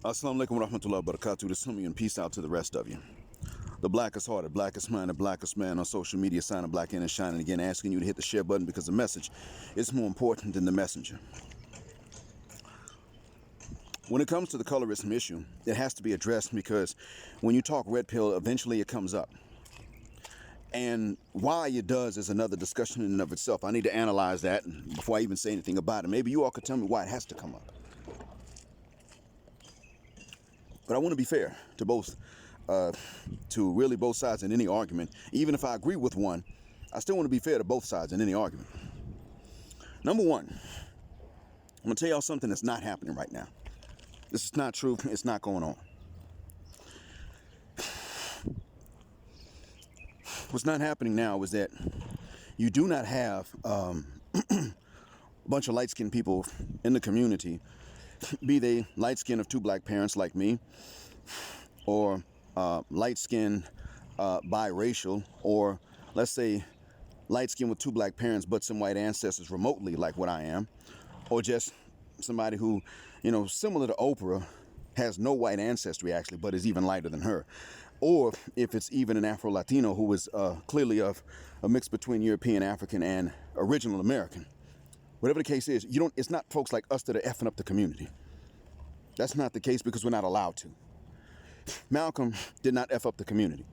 Assalamu alaikum wa rahmatullahi wa barakatuh. This is and peace out to the rest of you. The blackest hearted, blackest minded, blackest man on social media, signing black in and shining again, asking you to hit the share button because the message is more important than the messenger. When it comes to the colorism issue, it has to be addressed because when you talk red pill, eventually it comes up. And why it does is another discussion in and of itself. I need to analyze that before I even say anything about it. Maybe you all could tell me why it has to come up. But I want to be fair to both, to really both sides in any argument. Even if I agree with one, I still want to be fair to both sides in any argument. Number one, I'm going to tell y'all something that's not happening right now. This is not true. It's not going on. What's not happening now is that you do not have a bunch of light-skinned people in the community, be they light-skinned of two black parents like me, or light-skinned biracial, or let's say light-skinned with two black parents but some white ancestors remotely like what I am, or just somebody who, similar to Oprah, has no white ancestry actually, but is even lighter than her. Or if it's even an Afro-Latino who is clearly of a mix between European, African, and original American. Whatever the case is, it's not folks like us that are effing up the community. That's not the case because we're not allowed to. Malcolm did not F up the community.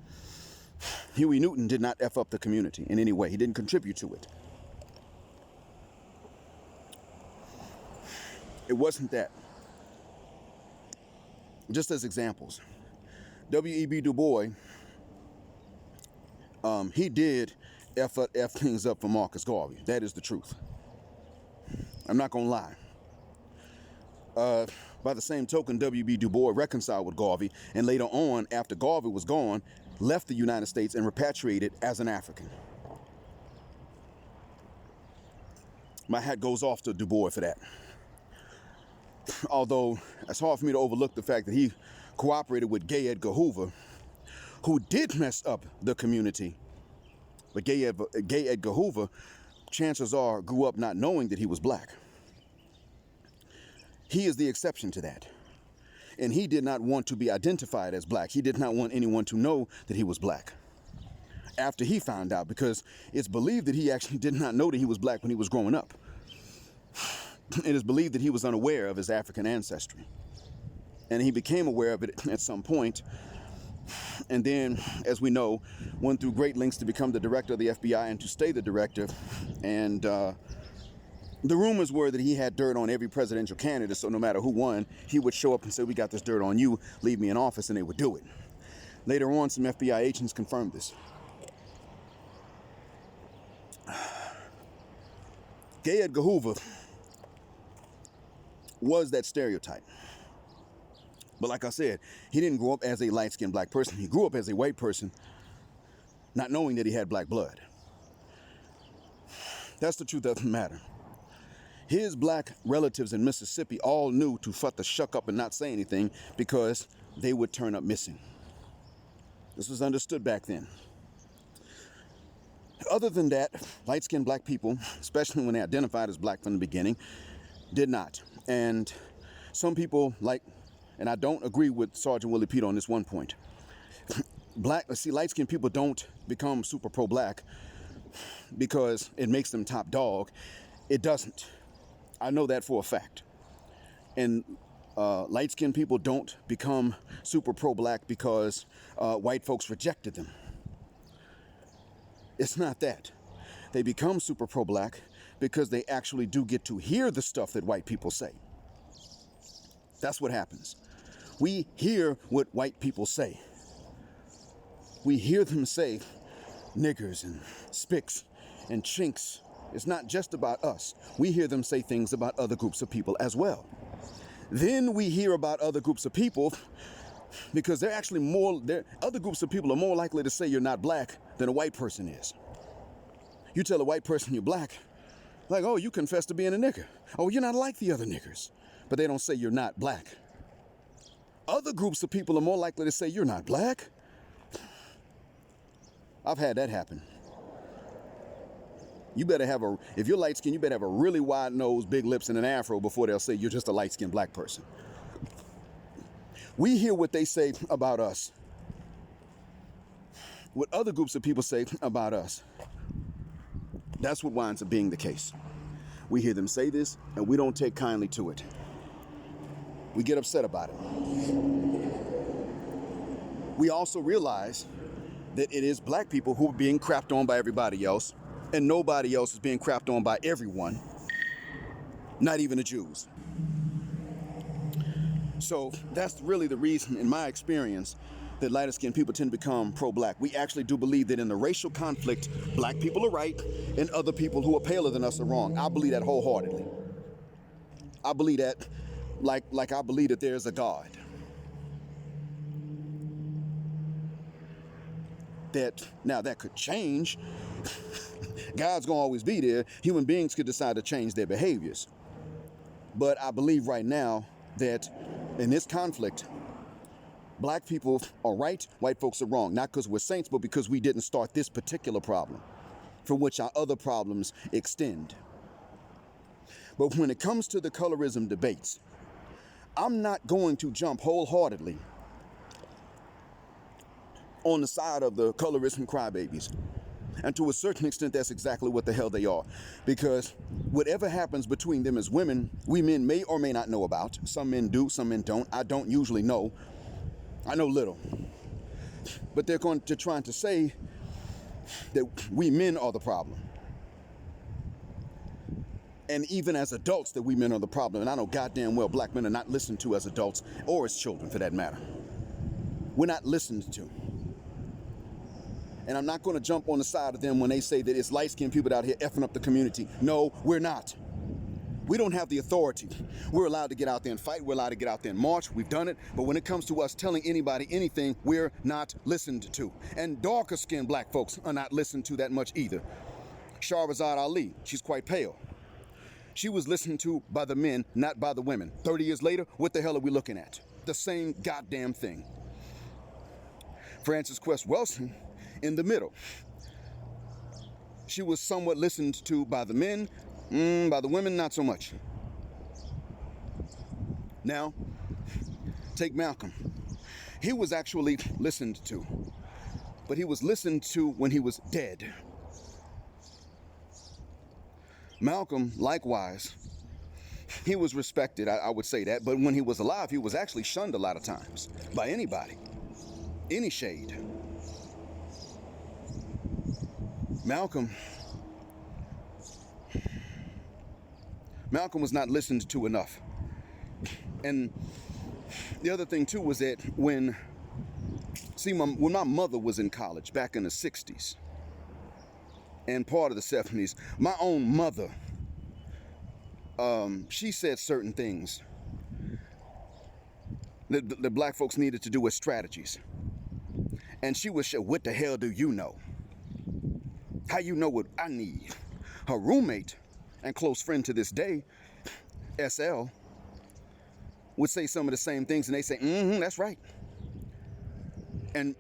Huey Newton did not F up the community in any way. He didn't contribute to it. It wasn't that. Just as examples, W.E.B. Du Bois, he did F things up for Marcus Garvey. That is the truth. I'm not going to lie. By the same token, W.B. Du Bois reconciled with Garvey, and later on, after Garvey was gone, left the United States and repatriated as an African. My hat goes off to Du Bois for that. Although it's hard for me to overlook the fact that he cooperated with gay Edgar Hoover, who did mess up the community. But gay Edgar Hoover, chances are, grew up not knowing that he was black. He is the exception to that. And he did not want to be identified as black. He did not want anyone to know that he was black after he found out, because it's believed that he actually did not know that he was black when he was growing up. It is believed that he was unaware of his African ancestry. And he became aware of it at some point. And then, as we know, went through great lengths to become the director of the FBI and to stay the director. And the rumors were that he had dirt on every presidential candidate, so no matter who won, he would show up and say, "We got this dirt on you, leave me in office," and they would do it. Later on, some FBI agents confirmed this. Gay Edgar Hoover was that stereotype. But like I said, he didn't grow up as a light-skinned black person. He grew up as a white person, not knowing that he had black blood. That's the truth of the matter. His black relatives in Mississippi all knew to shut the shuck up and not say anything because they would turn up missing. This was understood back then. Other than that, light-skinned black people, especially when they identified as black from the beginning, did not. And some people and I don't agree with Sergeant Willie Pete on this one point. Light-skinned people don't become super pro-black because it makes them top dog. It doesn't. I know that for a fact. And light-skinned people don't become super pro-black because white folks rejected them. It's not that. They become super pro-black because they actually do get to hear the stuff that white people say. That's what happens. We hear what white people say. We hear them say niggers and spics and chinks. It's not just about us. We hear them say things about other groups of people as well. Then we hear about other groups of people because other groups of people are more likely to say you're not black than a white person is. You tell a white person you're black, like, "Oh, you confess to being a nigger. Oh, you're not like the other niggers." But they don't say you're not black. Other groups of people are more likely to say you're not black. I've had that happen. You better have if you're light skinned, you better have a really wide nose, big lips, and an afro before they'll say you're just a light skinned black person. We hear what they say about us, what other groups of people say about us. That's what winds up being the case. We hear them say this, and we don't take kindly to it. We get upset about it. We also realize that it is black people who are being crapped on by everybody else, and nobody else is being crapped on by everyone, not even the Jews. So that's really the reason, in my experience, that lighter-skinned people tend to become pro-black. We actually do believe that in the racial conflict, black people are right, and other people who are paler than us are wrong. I believe that wholeheartedly. I believe that like I believe that there's a God. That could change. God's gonna always be there. Human beings could decide to change their behaviors. But I believe right now that in this conflict, black people are right, white folks are wrong. Not because we're saints, but because we didn't start this particular problem, from which our other problems extend. But when it comes to the colorism debates, I'm not going to jump wholeheartedly on the side of the colorism crybabies. And to a certain extent, that's exactly what the hell they are. Because whatever happens between them as women, we men may or may not know about. Some men do, some men don't. I don't usually know. I know little. But they're going to try to say that we men are the problem. And even as adults, that we men are the problem. And I know goddamn well black men are not listened to as adults or as children, for that matter. We're not listened to. And I'm not going to jump on the side of them when they say that it's light-skinned people out here effing up the community. No, we're not. We don't have the authority. We're allowed to get out there and fight. We're allowed to get out there and march. We've done it. But when it comes to us telling anybody anything, we're not listened to. And darker-skinned black folks are not listened to that much either. Shahrazad Ali, she's quite pale. She was listened to by the men, not by the women. 30 years later, what the hell are we looking at? The same goddamn thing. Frances Cress Welsing, in the middle. She was somewhat listened to by the men, by the women, not so much. Now, take Malcolm. He was actually listened to, but he was listened to when he was dead. Malcolm, likewise, he was respected, I would say that, but when he was alive, he was actually shunned a lot of times by anybody, any shade. Malcolm was not listened to enough. And the other thing too was that when my mother was in college back in the 60s and part of the 70s, my own mother, she said certain things that the black folks needed to do as strategies. And she was saying, what the hell do you know? How you know what I need? Her roommate and close friend to this day, SL, would say some of the same things, and they say, that's right. And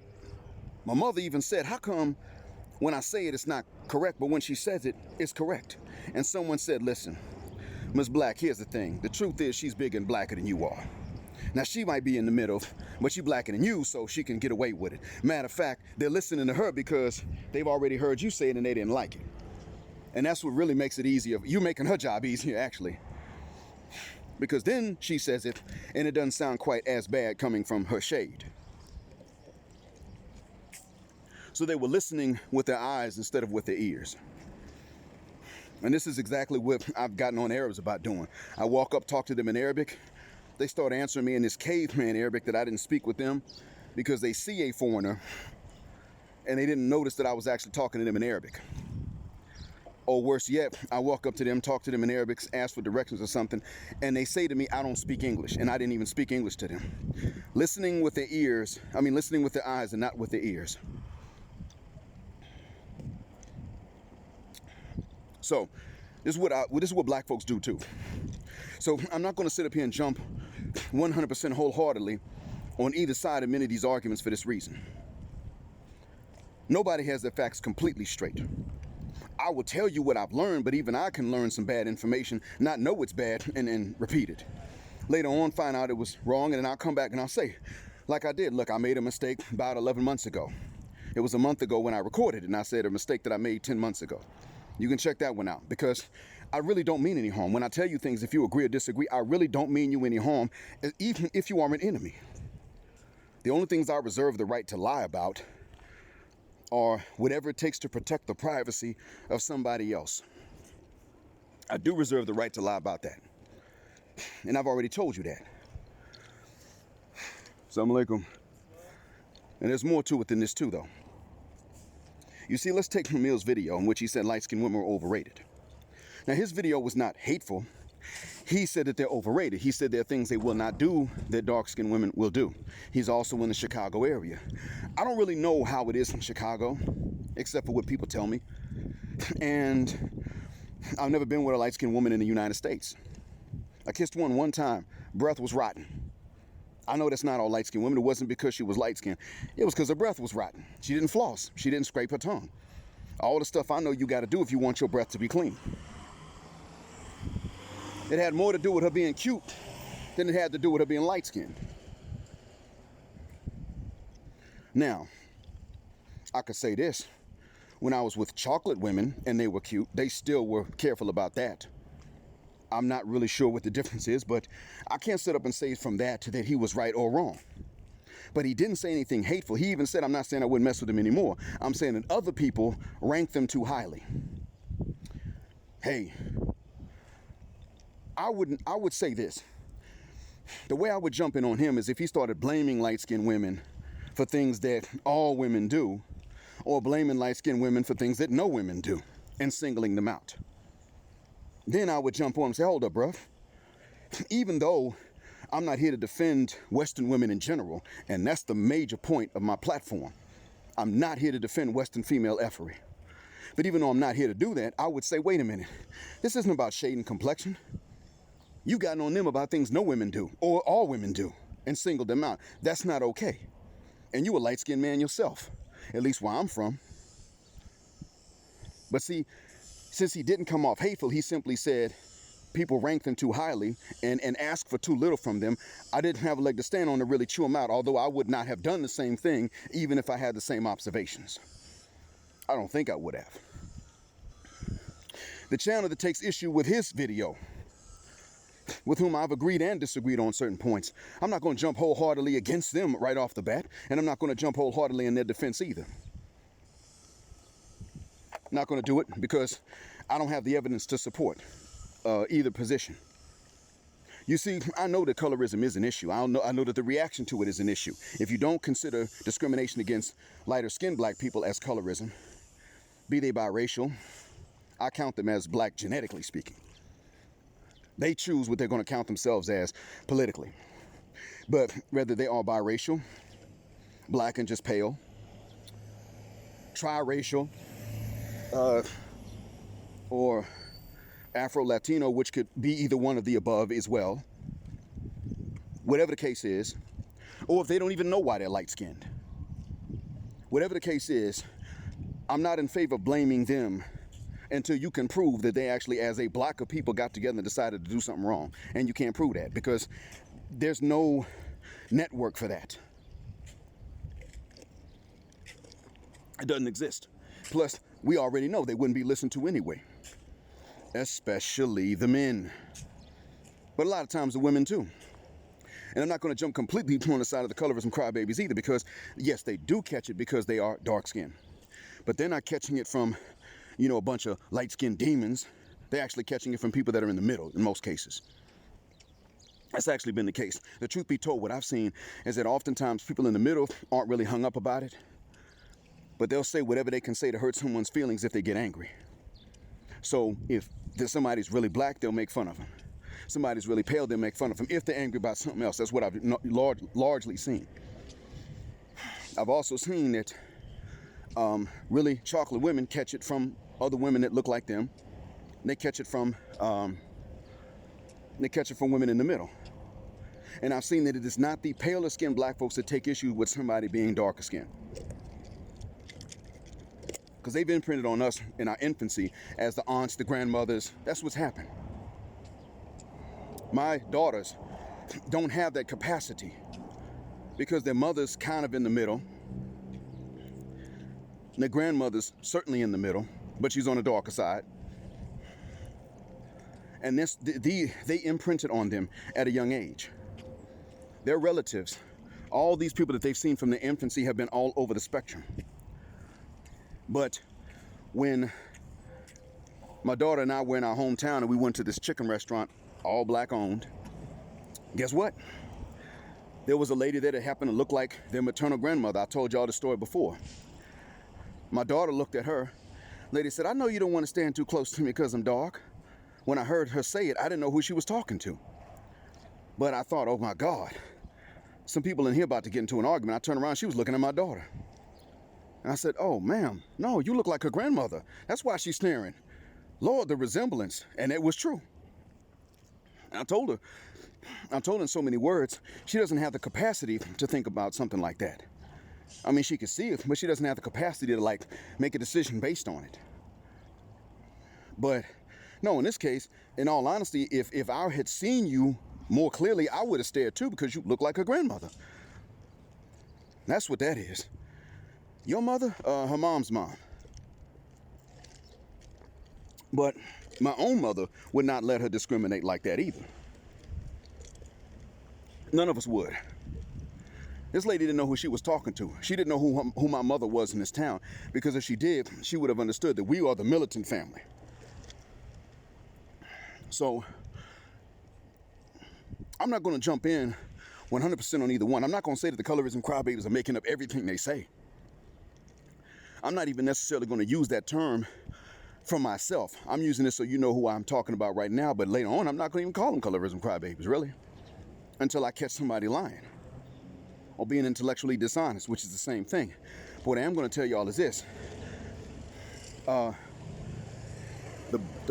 my mother even said, how come when I say it, it's not correct, but when she says it, it's correct? And someone said, listen, Miss Black, here's the thing. The truth is she's bigger and blacker than you are. Now, she might be in the middle, but she's blacker than you, so she can get away with it. Matter of fact, they're listening to her because they've already heard you say it and they didn't like it. And that's what really makes it easier. You're making her job easier, actually. Because then she says it, and it doesn't sound quite as bad coming from her shade. So they were listening with their eyes instead of with their ears. And this is exactly what I've gotten on Arabs about doing. I walk up, talk to them in Arabic. They start answering me in this caveman Arabic that I didn't speak with them because they see a foreigner and they didn't notice that I was actually talking to them in Arabic. Or worse yet, I walk up to them, talk to them in Arabic, ask for directions or something, and they say to me, I don't speak English, and I didn't even speak English to them. Listening with their eyes and not with their ears. So, this is what black folks do too. So I'm not going to sit up here and jump 100% wholeheartedly on either side of many of these arguments for this reason. Nobody has their facts completely straight. I will tell you what I've learned, but even I can learn some bad information, not know it's bad, and repeat it. Later on, find out it was wrong, and then I'll come back and I'll say, like I did, look, I made a mistake about 11 months ago. It was a month ago when I recorded it, and I said a mistake that I made 10 months ago. You can check that one out, because I really don't mean any harm. When I tell you things, if you agree or disagree, I really don't mean you any harm, even if you are an enemy. The only things I reserve the right to lie about are whatever it takes to protect the privacy of somebody else. I do reserve the right to lie about that. And I've already told you that. Assalamu alaikum. And there's more to it than this too, though. You see, let's take Ramil's video in which he said light-skinned women were overrated. Now, his video was not hateful. He said that they're overrated. He said there are things they will not do that dark-skinned women will do. He's also in the Chicago area. I don't really know how it is in Chicago, except for what people tell me. And I've never been with a light-skinned woman in the United States. I kissed one time. Breath was rotten. I know that's not all light-skinned women. It wasn't because she was light-skinned. It was because her breath was rotten. She didn't floss. She didn't scrape her tongue. All the stuff I know you got to do if you want your breath to be clean. It had more to do with her being cute than it had to do with her being light-skinned. Now, I could say this. When I was with chocolate women and they were cute, they still were careful about that. I'm not really sure what the difference is, but I can't sit up and say from that to that he was right or wrong. But he didn't say anything hateful. He even said, I'm not saying I wouldn't mess with him anymore. I'm saying that other people rank them too highly. Hey, I would say this. The way I would jump in on him is if he started blaming light-skinned women for things that all women do, or blaming light-skinned women for things that no women do, and singling them out. Then I would jump on and say, hold up, bruh. Even though I'm not here to defend Western women in general, and that's the major point of my platform, I'm not here to defend Western female effery. But even though I'm not here to do that, I would say, wait a minute. This isn't about shade and complexion. You gotten on them about things no women do, or all women do, and singled them out. That's not okay. And you a light-skinned man yourself, at least where I'm from. But see, since he didn't come off hateful, he simply said people rank them too highly and ask for too little from them. I didn't have a leg to stand on to really chew them out, although I would not have done the same thing even if I had the same observations. I don't think I would have. The channel that takes issue with his video, with whom I've agreed and disagreed on certain points, I'm not going to jump wholeheartedly against them right off the bat, and I'm not going to jump wholeheartedly in their defense either. Not going to do it because I don't have the evidence to support either position. You see, I know that colorism is an issue. I know that the reaction to it is an issue. If you don't consider discrimination against lighter-skinned black people as colorism, be they biracial, I count them as black genetically speaking. They choose what they're going to count themselves as politically. But whether they are biracial, black and just pale, triracial, or Afro-Latino, which could be either one of the above as well, whatever the case is, or if they don't even know why they're light-skinned. Whatever the case is, I'm not in favor of blaming them until you can prove that they actually, as a block of people, got together and decided to do something wrong. And you can't prove that because there's no network for that. It doesn't exist. Plus, we already know they wouldn't be listened to anyway, especially the men, but a lot of times the women too. And I'm not going to jump completely on the side of the colorism crybabies either, because yes, they do catch it because they are dark-skinned, but they're not catching it from, you know, a bunch of light-skinned demons. They're actually catching it from people that are in the middle in most cases. That's actually been the case. The truth be told, what I've seen is that oftentimes people in the middle aren't really hung up about it, but they'll say whatever they can say to hurt someone's feelings if they get angry. So if somebody's really black, they'll make fun of them. Somebody's really pale, they'll make fun of them if they're angry about something else. That's what I've largely seen. I've also seen that really chocolate women catch it from other women that look like them. They catch it from women in the middle. And I've seen that it is not the paler skinned black folks that take issue with somebody being darker skinned. Because they've imprinted on us in our infancy as the aunts, the grandmothers. That's what's happened. My daughters don't have that capacity because their mother's kind of in the middle. Their grandmother's certainly in the middle, but she's on the darker side. And they imprinted on them at a young age. Their relatives, all these people that they've seen from their infancy have been all over the spectrum. But when my daughter and I were in our hometown and we went to this chicken restaurant, all black owned, guess what? There was a lady there that happened to look like their maternal grandmother. I told y'all the story before. My daughter looked at her. Lady said, I know you don't want to stand too close to me because I'm dark. When I heard her say it, I didn't know who she was talking to. But I thought, oh my God, some people in here about to get into an argument. I turned around, she was looking at my daughter. And I said, oh, ma'am, no, you look like her grandmother. That's why she's staring. Lord, the resemblance. And it was true. I told her in so many words, she doesn't have the capacity to think about something like that. I mean, she could see it, but she doesn't have the capacity to, like, make a decision based on it. But, no, in this case, in all honesty, if I had seen you more clearly, I would have stared too because you look like her grandmother. That's what that is. Your mother, her mom's mom. But my own mother would not let her discriminate like that either. None of us would. This lady didn't know who she was talking to. She didn't know who my mother was in this town, because if she did, she would have understood that we are the militant family. So I'm not going to jump in 100% on either one. I'm not going to say that the colorism crybabies are making up everything they say. I'm not even necessarily going to use that term for myself. I'm using this so you know who I'm talking about right now, but later on, I'm not going to even call them colorism crybabies, really, until I catch somebody lying or being intellectually dishonest, which is the same thing. But what I am going to tell y'all is this. The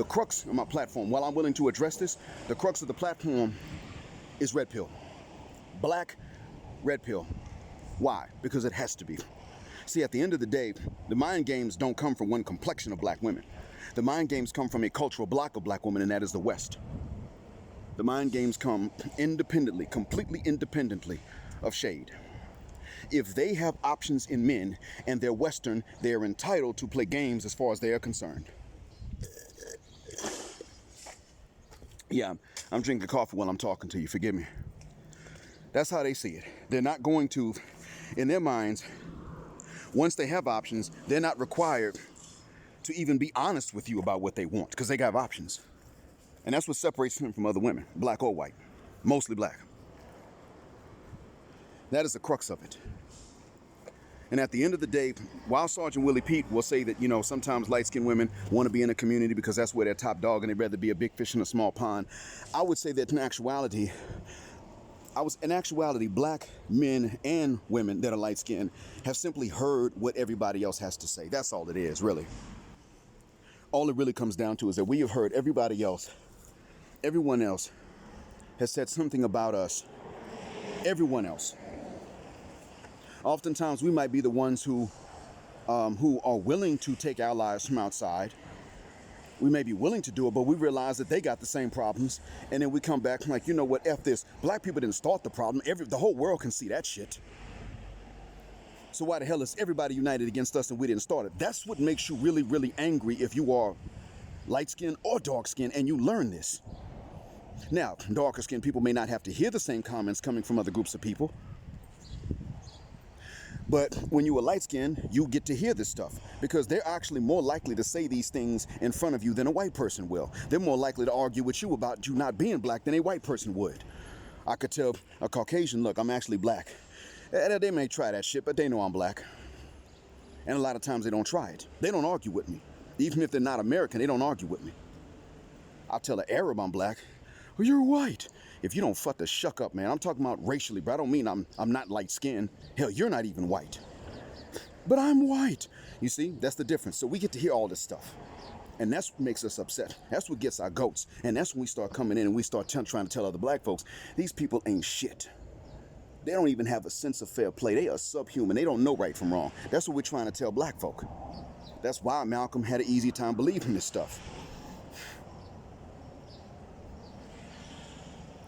crux of my platform, while I'm willing to address this, the crux of the platform is red pill. Black, red pill. Why? Because it has to be. See, at the end of the day, the mind games don't come from one complexion of black women. The mind games come from a cultural block of black women, and that is the West. The mind games come independently, completely independently of shade. If they have options in men and they're Western, they're entitled to play games as far as they are concerned. Yeah, I'm drinking coffee while I'm talking to you, forgive me. That's how they see it. They're not going to, in their minds, once they have options, they're not required to even be honest with you about what they want, because they have options. And that's what separates them from other women, black or white, mostly black. That is the crux of it. And at the end of the day, while Sergeant Willie Pete will say that, you know, sometimes light-skinned women want to be in a community because that's where they're top dog and they'd rather be a big fish in a small pond, I would say that in actuality, black men and women that are light-skinned have simply heard what everybody else has to say. That's all it is, really. All it really comes down to is that we have heard everybody else, everyone else has said something about us. Everyone else. Oftentimes, we might be the ones who are willing to take our lives from outside. We may be willing to do it, but we realize that they got the same problems. And then we come back like, you know what, F this. Black people didn't start the problem. The whole world can see that shit. So why the hell is everybody united against us and we didn't start it? That's what makes you really, really angry if you are light-skinned or dark-skinned and you learn this. Now, darker-skinned people may not have to hear the same comments coming from other groups of people. But when you are light-skinned, you get to hear this stuff because they're actually more likely to say these things in front of you than a white person will. They're more likely to argue with you about you not being black than a white person would. I could tell a Caucasian, look, I'm actually black. They may try that shit, but they know I'm black. And a lot of times they don't try it. They don't argue with me. Even if they're not American, they don't argue with me. I'll tell an Arab I'm black. Well, you're white. If you don't fuck the shuck up, man, I'm talking about racially, but I don't mean I'm not light-skinned. Hell, you're not even white. But I'm white. You see, that's the difference. So we get to hear all this stuff. And that's what makes us upset. That's what gets our goats. And that's when we start coming in and we start trying to tell other black folks, these people ain't shit. They don't even have a sense of fair play. They are subhuman. They don't know right from wrong. That's what we're trying to tell black folk. That's why Malcolm had an easy time believing this stuff.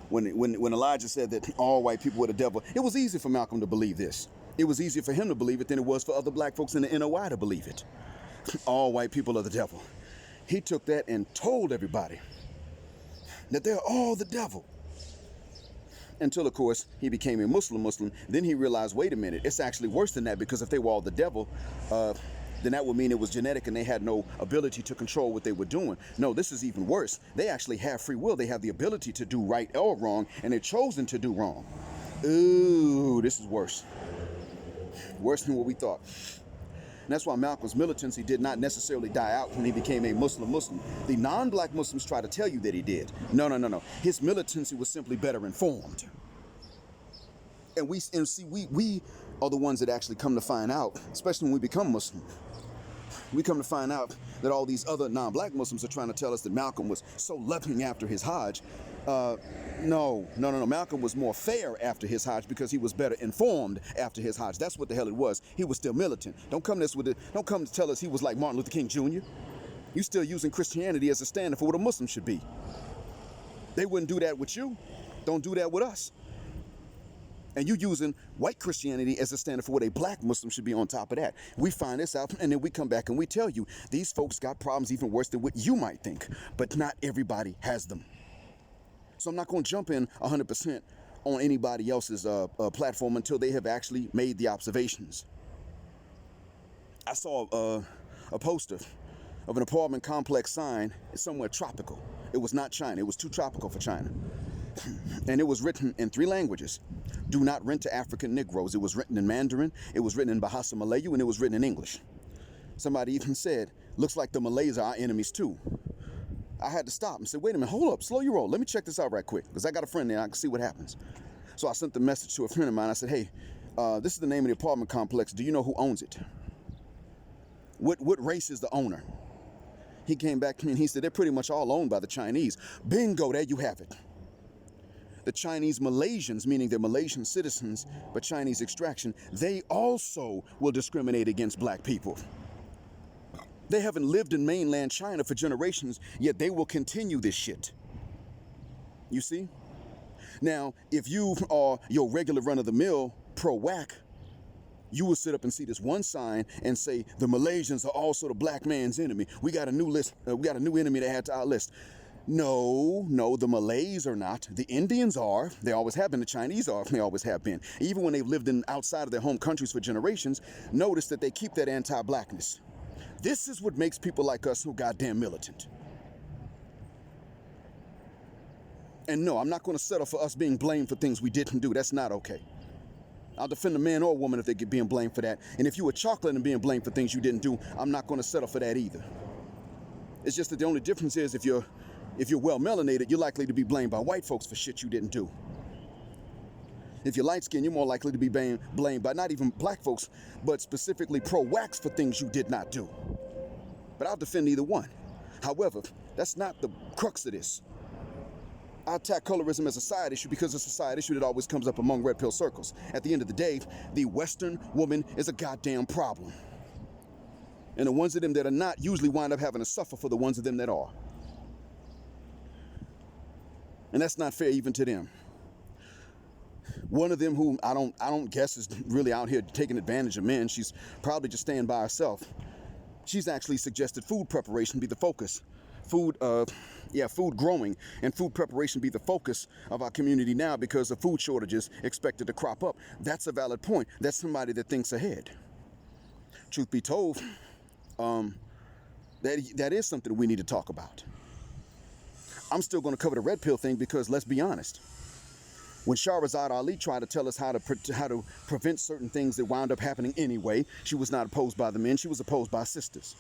When Elijah said that all white people were the devil, it was easy for Malcolm to believe this. It was easier for him to believe it than it was for other black folks in the NOI to believe it. All white people are the devil. He took that and told everybody that they're all the devil. Until, of course, he became a Muslim. Then he realized, wait a minute, it's actually worse than that, because if they were all the devil, then that would mean it was genetic and they had no ability to control what they were doing. No, this is even worse. They actually have free will. They have the ability to do right or wrong, and they're chosen to do wrong. Ooh, this is worse. Worse than what we thought. And that's why Malcolm's militancy did not necessarily die out when he became a Muslim. The non-black Muslims try to tell you that he did. No. His militancy was simply better informed. And we are the ones that actually come to find out, especially when we become Muslim. We come to find out that all these other non-black Muslims are trying to tell us that Malcolm was so loving after his Hajj. No. Malcolm was more fair after his Hajj because he was better informed after his Hajj. That's what the hell it was. He was still militant. Don't come to tell us he was like Martin Luther King Jr. You're still using Christianity as a standard for what a Muslim should be. They wouldn't do that with you. Don't do that with us. And you using white Christianity as a standard for what a black Muslim should be on top of that. We find this out, and then we come back and we tell you, these folks got problems even worse than what you might think, but not everybody has them. So I'm not going to jump in 100% on anybody else's platform until they have actually made the observations. I saw a poster of an apartment complex sign somewhere tropical. It was not China. It was too tropical for China. And it was written in 3 languages. Do not rent to African Negroes. It was written in Mandarin, it was written in Bahasa Malayu, and it was written in English. Somebody even said, looks like the Malays are our enemies too. I had to stop and say, wait a minute, hold up, slow your roll. Let me check this out right quick, because I got a friend there and I can see what happens. So I sent the message to a friend of mine. I said, hey, this is the name of the apartment complex. Do you know who owns it? What race is the owner? He came back to me and he said, they're pretty much all owned by the Chinese. Bingo, there you have it. The Chinese Malaysians, meaning they're Malaysian citizens, but Chinese extraction, they also will discriminate against black people. They haven't lived in mainland China for generations, yet they will continue this shit. You see? Now, if you are your regular run-of-the-mill pro-whack, you will sit up and see this one sign and say, the Malaysians are also the black man's enemy. We got a new list. We got a new enemy to add to our list. No, the Malays are not. The Indians are. They always have been. The Chinese are. They always have been. Even when they've lived in outside of their home countries for generations, notice that they keep that anti-blackness. This is what makes people like us so goddamn militant. And no, I'm not going to settle for us being blamed for things we didn't do. That's not okay. I'll defend a man or a woman if they get being blamed for that. And if you were chocolate and being blamed for things you didn't do, I'm not going to settle for that either. It's just that the only difference is if you're well melanated, you're likely to be blamed by white folks for shit you didn't do. If you're light skinned, you're more likely to be blamed by not even black folks, but specifically pro-wax for things you did not do. But I'll defend either one. However, that's not the crux of this. I attack colorism as a side issue because it's a side issue that always comes up among red pill circles. At the end of the day, the Western woman is a goddamn problem. And the ones of them that are not usually wind up having to suffer for the ones of them that are. And that's not fair even to them. One of them who I don't guess is really out here taking advantage of men, she's probably just staying by herself. She's actually suggested food preparation be the focus. Food growing and food preparation be the focus of our community now because of food shortages expected to crop up. That's a valid point. That's somebody that thinks ahead. Truth be told, that is something we need to talk about. I'm still going to cover the red pill thing because let's be honest. When Shahrazad Ali tried to tell us how to prevent certain things that wound up happening anyway, she was not opposed by the men, she was opposed by sisters.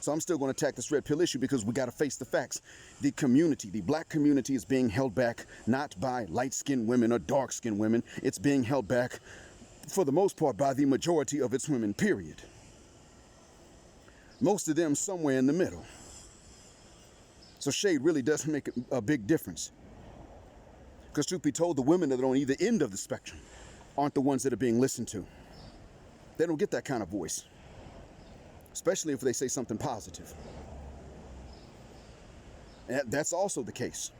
So I'm still going to attack this red pill issue because we got to face the facts. The community, the black community is being held back not by light-skinned women or dark-skinned women. It's being held back for the most part by the majority of its women, period. Most of them somewhere in the middle. So shade really doesn't make a big difference. Because truth be told, the women that are on either end of the spectrum aren't the ones that are being listened to. They don't get that kind of voice. Especially if they say something positive. And that's also the case.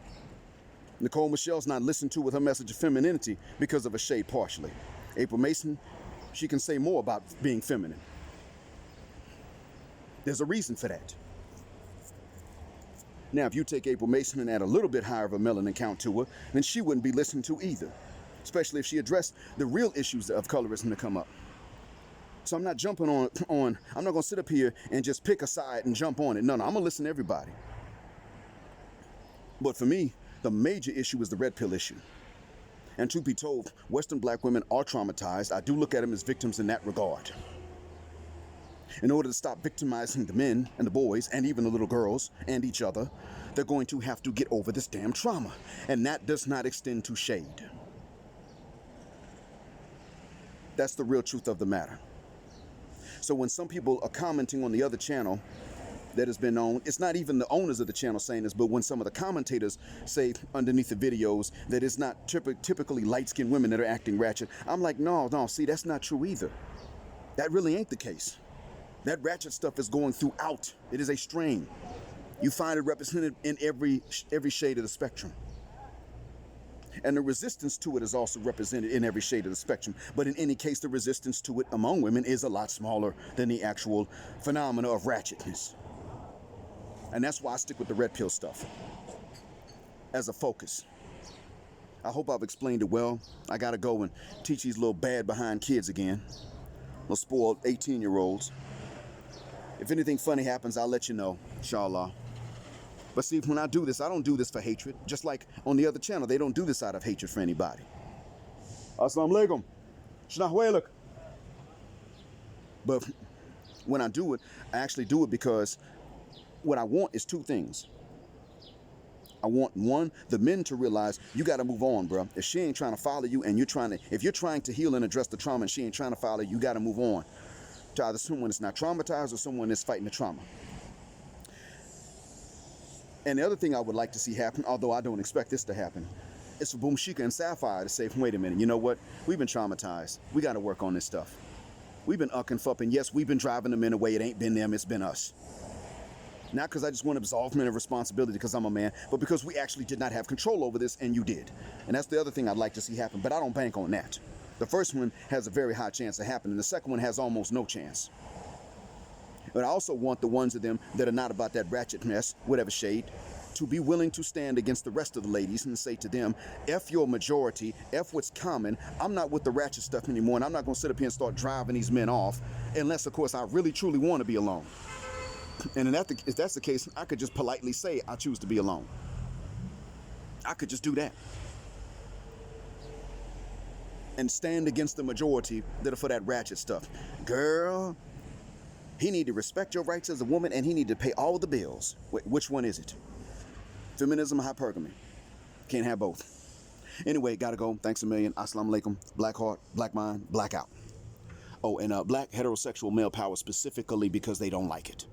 Nicole Michelle's not listened to with her message of femininity because of a shade partially. April Mason, she can say more about being feminine. There's a reason for that. Now, if you take April Mason and add a little bit higher of a melanin count to her, then she wouldn't be listened to either, especially if she addressed the real issues of colorism to come up. So I'm not jumping on, I'm not going to sit up here and just pick a side and jump on it. No, I'm going to listen to everybody. But for me, the major issue is the red pill issue. And to be told, Western black women are traumatized. I do look at them as victims in that regard. In order to stop victimizing the men and the boys and even the little girls and each other, they're going to have to get over this damn trauma. And that does not extend to shade. That's the real truth of the matter. So when some people are commenting on the other channel that has been owned, it's not even the owners of the channel saying this, but when some of the commentators say underneath the videos that it's not typically light-skinned women that are acting ratchet, I'm like, no, see, that's not true either. That really ain't the case. That ratchet stuff is going throughout. It is a strain. You find it represented in every shade of the spectrum. And the resistance to it is also represented in every shade of the spectrum. But in any case, the resistance to it among women is a lot smaller than the actual phenomena of ratchetness. And that's why I stick with the red pill stuff as a focus. I hope I've explained it well. I gotta go and teach these little bad behind kids again. Little spoiled 18-year-olds. If anything funny happens, I'll let you know, inshallah. But see, when I do this, I don't do this for hatred. Just like on the other channel, they don't do this out of hatred for anybody. Assalamu alaikum. Shnahwelak. But when I do it, I actually do it because what I want is two things. I want, one, the men to realize you got to move on, bro. If she ain't trying to follow you and if you're trying to heal and address the trauma and she ain't trying to follow you, you got to move on to either someone that's not traumatized or someone that's fighting the trauma. And the other thing I would like to see happen, although I don't expect this to happen, is for Boomshika and Sapphire to say, wait a minute, you know what? We've been traumatized. We got to work on this stuff. We've been ucking fupping. Yes, we've been driving them in a way it ain't been them, it's been us. Not because I just want to absolve men of responsibility because I'm a man, but because we actually did not have control over this and you did. And that's the other thing I'd like to see happen, but I don't bank on that. The first one has a very high chance of happening. The second one has almost no chance. But I also want the ones of them that are not about that ratchet mess, whatever shade, to be willing to stand against the rest of the ladies and say to them, F your majority, F what's common, I'm not with the ratchet stuff anymore, and I'm not going to sit up here and start driving these men off, unless, of course, I really, truly want to be alone. And if that's the case, I could just politely say I choose to be alone. I could just do that. And stand against the majority that are for that ratchet stuff. Girl, he need to respect your rights as a woman and he need to pay all the bills. Wait, which one is it? Feminism or hypergamy? Can't have both. Anyway, gotta go. Thanks a million. Assalamu alaikum. Black heart, black mind, black out. Oh, and black heterosexual male power specifically because they don't like it.